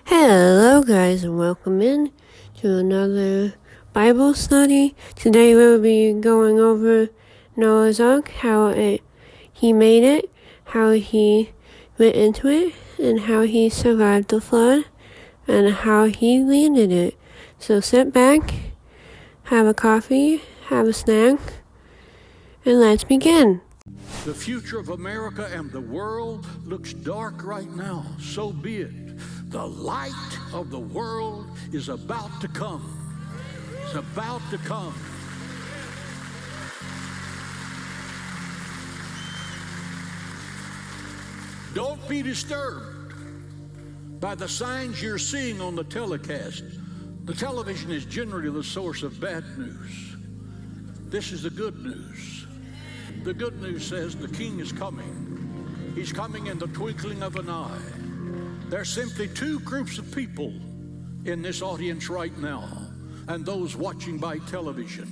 Hello guys and welcome in to another Bible study. Today we'll be going over Noah's Ark, he made it, how he went into it, and how he survived the flood, and how he landed it. So sit back, have a coffee, have a snack, and let's begin. The future of America and the world looks dark right now. So be it. The light of the world is about to come. It's about to come. Don't be disturbed by the signs you're seeing on the telecast. The television is generally the source of bad news. This is the good news. The good news says the King is coming. He's coming in the twinkling of an eye. There's simply two groups of people in this audience right now, and those watching by television.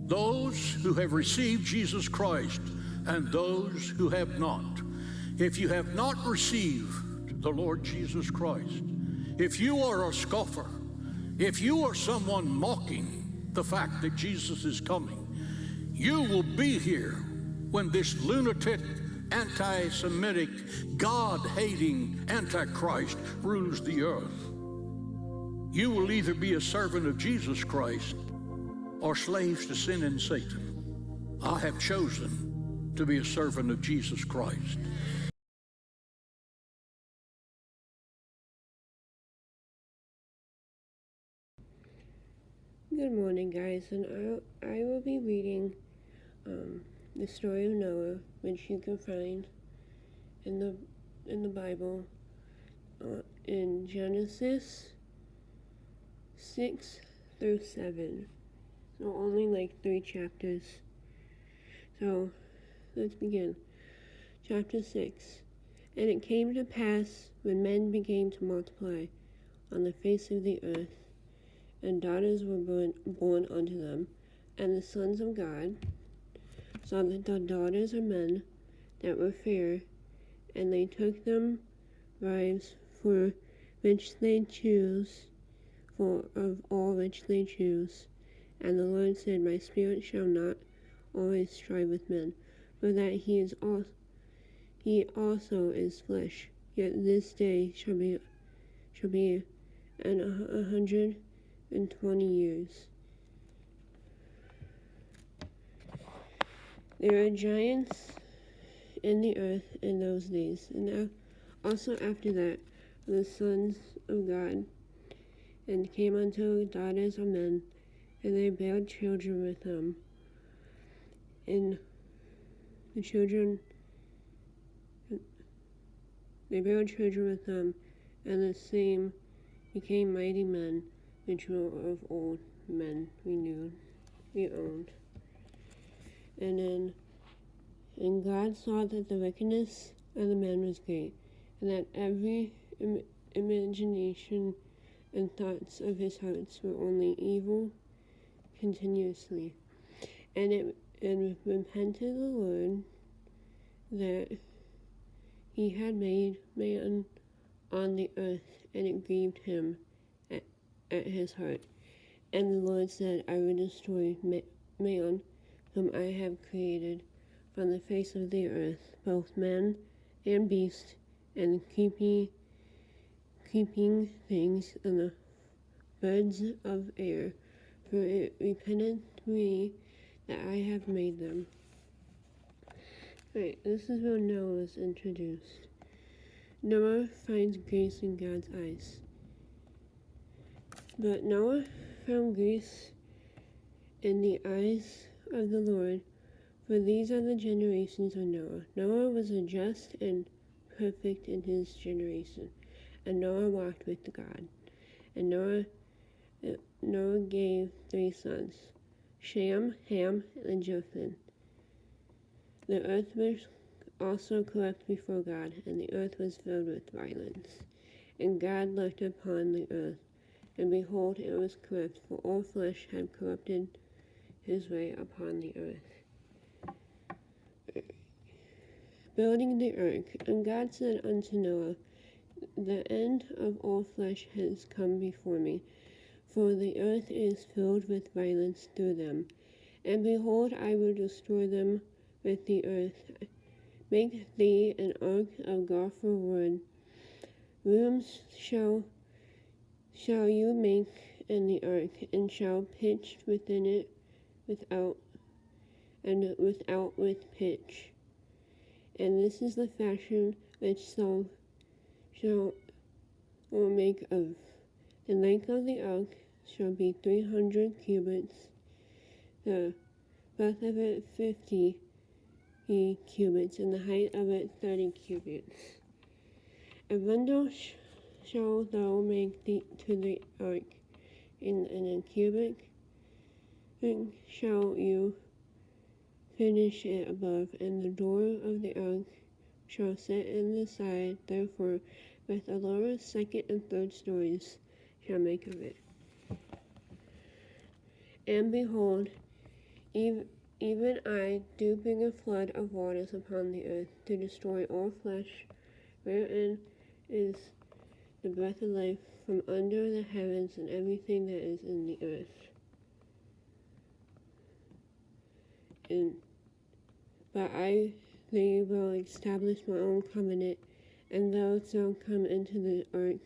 Those who have received Jesus Christ and those who have not. If you have not received the Lord Jesus Christ, if you are a scoffer, if you are someone mocking the fact that Jesus is coming, you will be here when this lunatic, anti-Semitic, God-hating Antichrist rules the earth. You will either be a servant of Jesus Christ or slaves to sin and Satan. I have chosen to be a servant of Jesus Christ. Good morning guys, and I will be reading the story of Noah, which you can find in the Bible in Genesis 6 through 7. So only like 3 chapters. So let's begin. Chapter 6. And it came to pass when men began to multiply on the face of the earth, and daughters were born unto them, and the sons of God saw that the daughters of men that were fair, and they took them wives for which they choose, for of all which they choose. And the Lord said, My spirit shall not always strive with men, for that he also is flesh. Yet this day shall be 120 years. There are giants in the earth in those days, and also after that the sons of God, and came unto daughters of men, and they bare children with them. And they bare children with them, and the same became mighty men, which were of old men we owned. And God saw that the wickedness of the man was great, and that every imagination and thoughts of his hearts were only evil continuously. And repented the Lord that he had made man on the earth, and it grieved him at his heart. And the Lord said, I will destroy man, whom I have created from the face of the earth, both man and beast, and creeping things, and the birds of air, for it repented me that I have made them. Right, this is where Noah was introduced. Noah finds grace in God's eyes. But Noah found grace in the eyes of the Lord, for these are the generations of Noah. Noah was a just and perfect in his generation, and Noah walked with God. And Noah gave 3 sons, Shem, Ham, and Japheth. The earth was also corrupt before God, and the earth was filled with violence. And God looked upon the earth, and behold, it was corrupt, for all flesh had corrupted his way upon the earth. Building the ark. And God said unto Noah, the end of all flesh has come before me, for the earth is filled with violence through them. And behold, I will destroy them with the earth. Make thee an ark of gopher wood. Rooms shall you make in the ark, and shall pitch within it without with pitch. And this is the fashion which shall make of. The length of the ark shall be 300 cubits, the breadth of it 50 cubits, and the height of it 30 cubits. A window shall thou make to the ark, and a cubit shall you finish it above, and the door of the ark shall sit in the side, therefore with the lower, second, and third stories shall make of it. And behold, even I do bring a flood of waters upon the earth, to destroy all flesh, wherein is the breath of life from under the heavens, and everything that is in the earth. But they will establish my own covenant, and thou shalt come into the ark,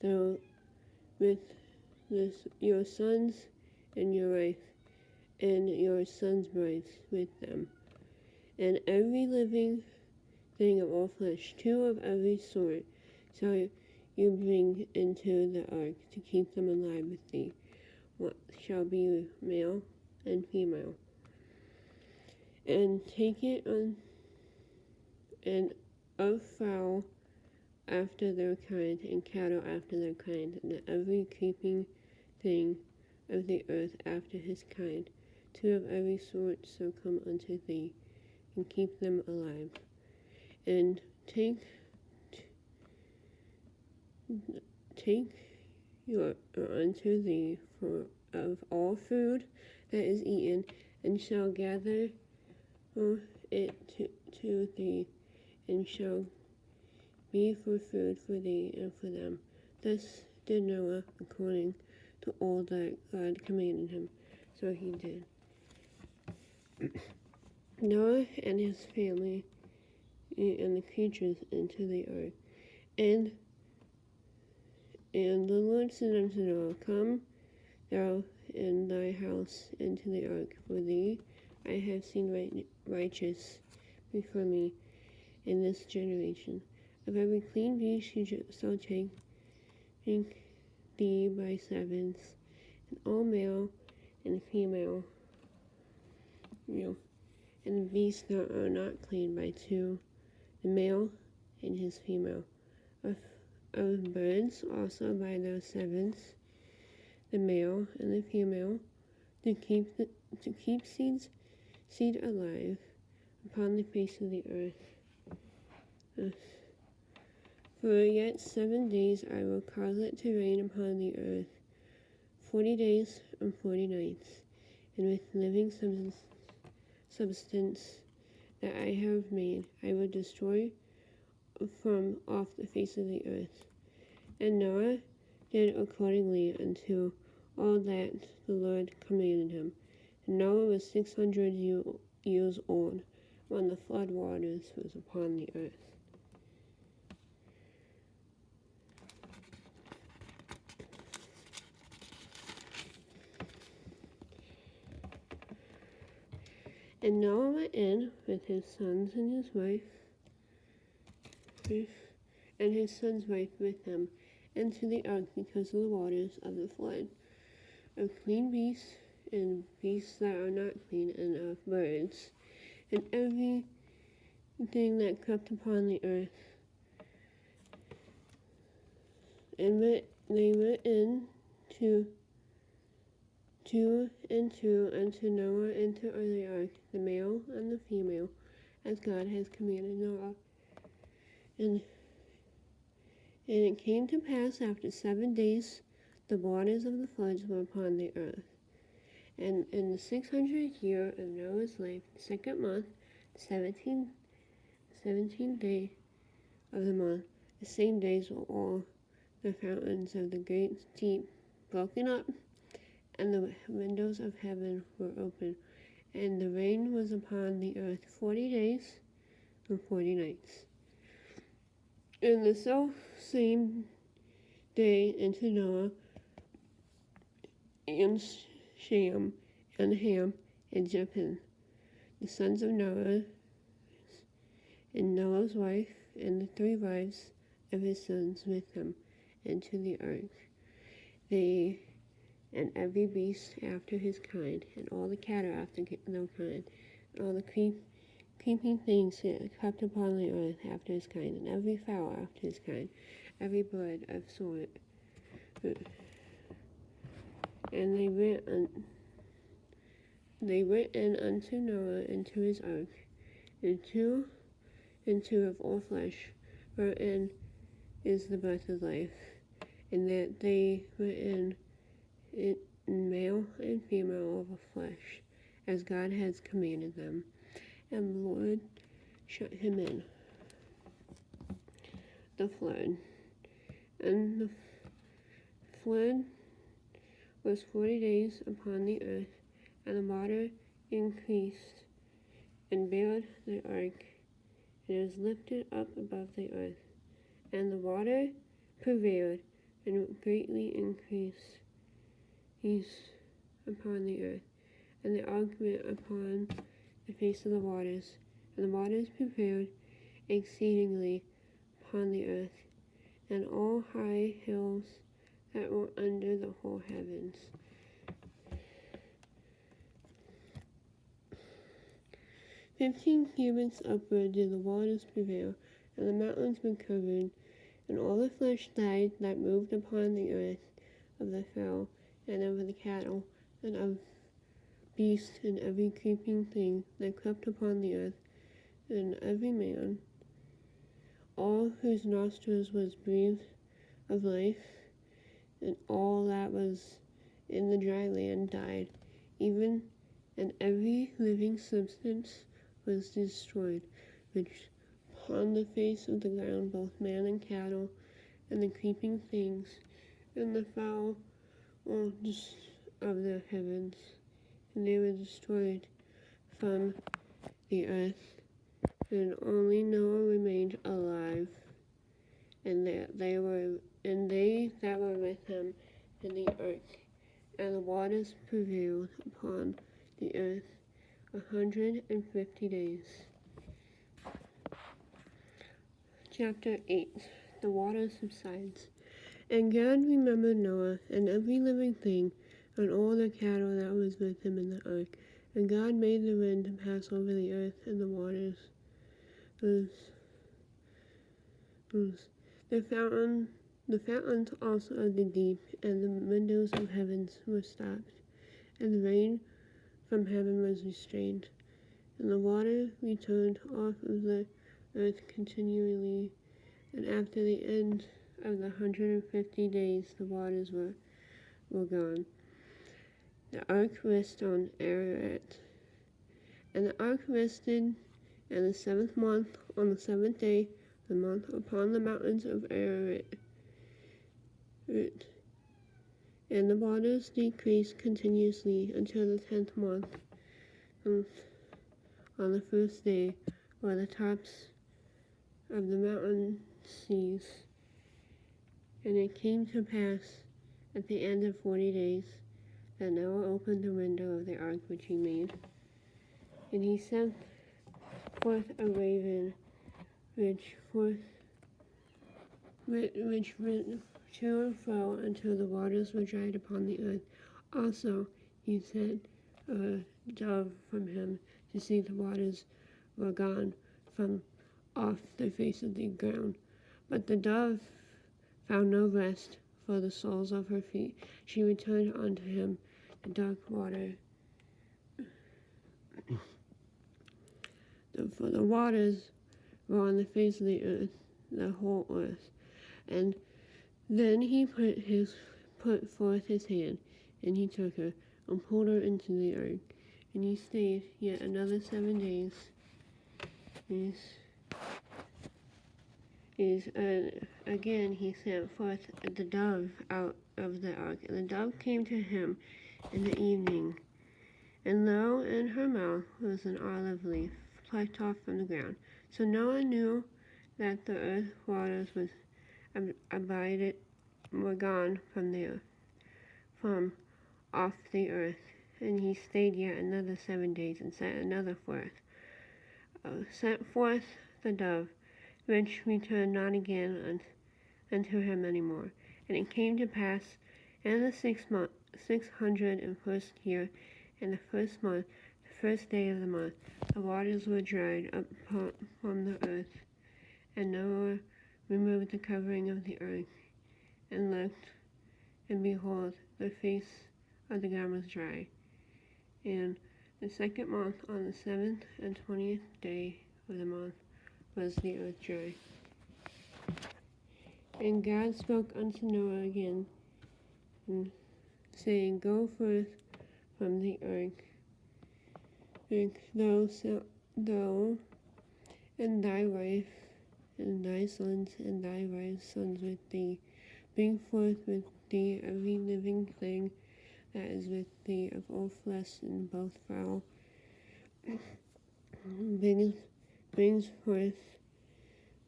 thou with your sons and your wife, and your sons' wives with them, and every living thing of all flesh, 2 of every sort, shall you bring into the ark to keep them alive with thee. What shall be male and female. And take it on, and of fowl after their kind, and cattle after their kind, and every creeping thing of the earth after his kind. 2 of every sort shall come unto thee, and keep them alive. And take your unto thee of all food that is eaten, and shall gather it to thee, and shall be for food for thee and for them. Thus did Noah according to all that God commanded him, so he did. Noah and his family and the creatures into the ark. And the Lord said unto Noah, Come thou and thy house into the ark, for thee I have seen righteous before me in this generation. Of every clean beast you shall take thee by sevens, and all male and female, and the beasts that are not clean by 2, the male and his female. Of birds also by those sevens, the male and the female, to keep seed alive upon the face of the earth. For yet 7 days I will cause it to rain upon the earth, 40 days and 40 nights, and with living substance that I have made, I will destroy from off the face of the earth. And Noah did accordingly unto all that the Lord commanded him. And Noah was 600 years old when the flood waters was upon the earth. And Noah went in with his sons and his wife, and his son's wife with him, into the ark because of the waters of the flood, of clean beasts and beasts that are not clean, and of birds, and everything that crept upon the earth. And they went in two and two unto Noah into the ark, the male and the female, as God has commanded Noah. And it came to pass after 7 days, the waters of the floods were upon the earth. And in the 600th year of Noah's life, the 2nd month, the 17th day of the month, The same days were all the fountains of the great deep broken up, and the windows of heaven were open, and the rain was upon the earth 40 days and 40 nights. And the self same day into Noah and Shem and Ham and Japheth, the sons of Noah, and Noah's wife, and the 3 wives of his sons with him, into the ark. They and every beast after his kind, and all the cattle after their kind, and all the creeping things that crept upon the earth after his kind, and every fowl after his kind, every bird of sort. And they went in unto Noah into his ark, into of all flesh, wherein is the breath of life, and that they went in male and female of flesh, as God has commanded them. And the Lord shut him in. The flood. And the flood was 40 days upon the earth, and the water increased and buried the ark, and it was lifted up above the earth. And the water prevailed and greatly increased upon the earth, and the ark went upon the face of the waters, and the waters prevailed exceedingly upon the earth, and all high hills that were under the whole heavens. "15 cubits upward did the waters prevail, and the mountains were covered, and all the flesh died that moved upon the earth, of the fowl, and of the cattle, and of beast, and every creeping thing that crept upon the earth, and every man, all whose nostrils was breathed of life, and all that was in the dry land died, even and every living substance was destroyed, which upon the face of the ground, both man and cattle, and the creeping things, and the fowl of the heavens, and they were destroyed from the earth, and only Noah remained alive, and they that were with him in the ark, and the waters prevailed upon the earth 150 days. Chapter 8. The water subsides. And God remembered Noah, and every living thing, and all the cattle that was with him in the ark. And God made the wind to pass over the earth, and the waters the fountains also of the deep, and the windows of heavens were stopped, and the rain from heaven was restrained, and the water returned off of the earth continually. And after the end of the 150 days, the waters were gone. The ark rested on Ararat. And the ark rested in the 7th month, on the 7th day, the month, upon the mountains of Ararat. And the waters decreased continuously until the 10th month, on the 1st day, where the tops of the mountain ceased. And it came to pass at the end of 40 days that Noah opened the window of the ark which he made, and he sent forth a raven, which went to and fro until the waters were dried upon the earth. Also he sent a dove from him to see the waters were gone from off the face of the ground. But the dove found no rest for the soles of her feet. She returned unto him the dark water. For the waters were on the face of the earth, the whole earth. And then he put forth his hand, and he took her, and pulled her into the ark. And he stayed yet another 7 days. Again he sent forth the dove out of the ark, and the dove came to him in the evening, and lo, in her mouth was an olive leaf plucked off from the ground. So Noah knew that the earth waters were gone from off the earth, and he stayed yet another 7 days, and sent forth the dove, which returned not again unto him any more. And it came to pass in the 601st year, in the first month, the first day of the month, the waters were dried up from the earth. And Noah removed the covering of the earth, and looked, and behold, the face of the ground was dry. And the second month, on the 7th and 20th day of the month, was the earth dry. And God spoke unto Noah again, saying, Go forth from the ark, thou and thy wife, and thy sons, and thy wife's sons with thee. Bring forth with thee every living thing that is with thee, of all flesh, and both fowl. Brings forth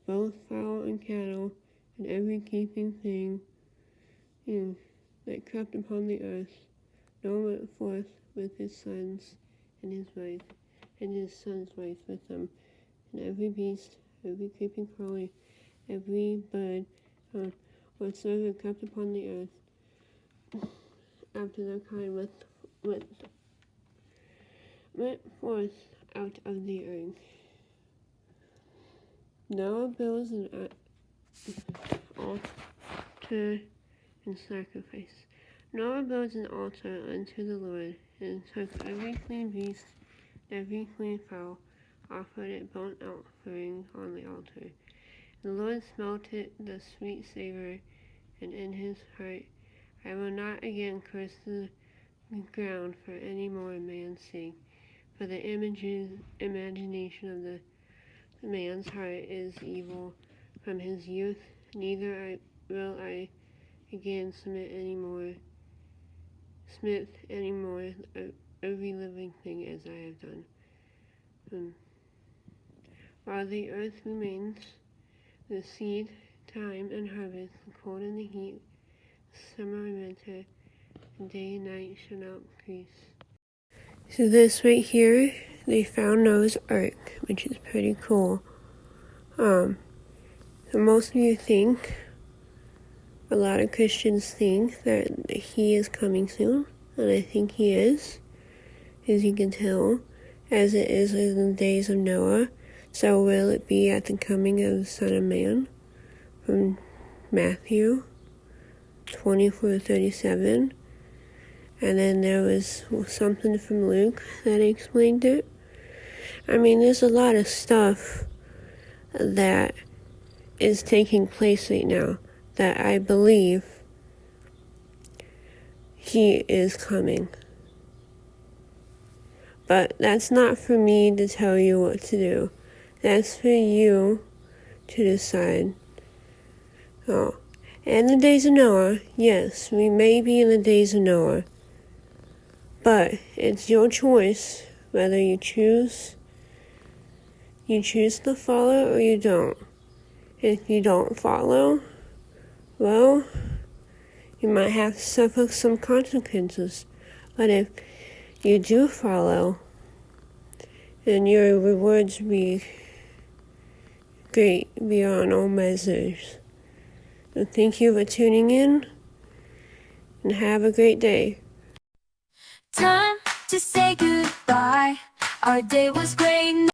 both fowl and cattle, and every creeping thing that crept upon the earth. Noah went forth with his sons and his wife, and his son's wife with them, and every beast, every creeping crawly, every bird, whatsoever crept upon the earth, after their kind, went forth out of the earth. Noah builds an altar and sacrifice. Noah builds an altar unto the Lord, and took every clean beast, every clean fowl, offered it burnt offering on the altar. The Lord smelt it the sweet savor, and in his heart, I will not again curse the ground for any more man's sake, for the imagination of the man's heart is evil from his youth, neither will I again smite any more every living thing as I have done. While the earth remains, the seed time and harvest, the cold and the heat, summer and winter, and day and night shall not increase. So this right here, they found Noah's Ark, which is pretty cool. So most of you think, a lot of Christians think that he is coming soon, and I think he is, as you can tell, as it is in the days of Noah. So will it be at the coming of the Son of Man, from Matthew 24:37. And then there was something from Luke that explained it. I mean, there's a lot of stuff that is taking place right now that I believe he is coming. But that's not for me to tell you what to do. That's for you to decide. Oh, and the days of Noah, yes, we may be in the days of Noah, but it's your choice whether you choose to follow or you don't. If you don't follow, well, you might have to suffer some consequences. But if you do follow, then your rewards be great beyond all measures. So thank you for tuning in, and have a great day. Time to say goodbye. Our day was great.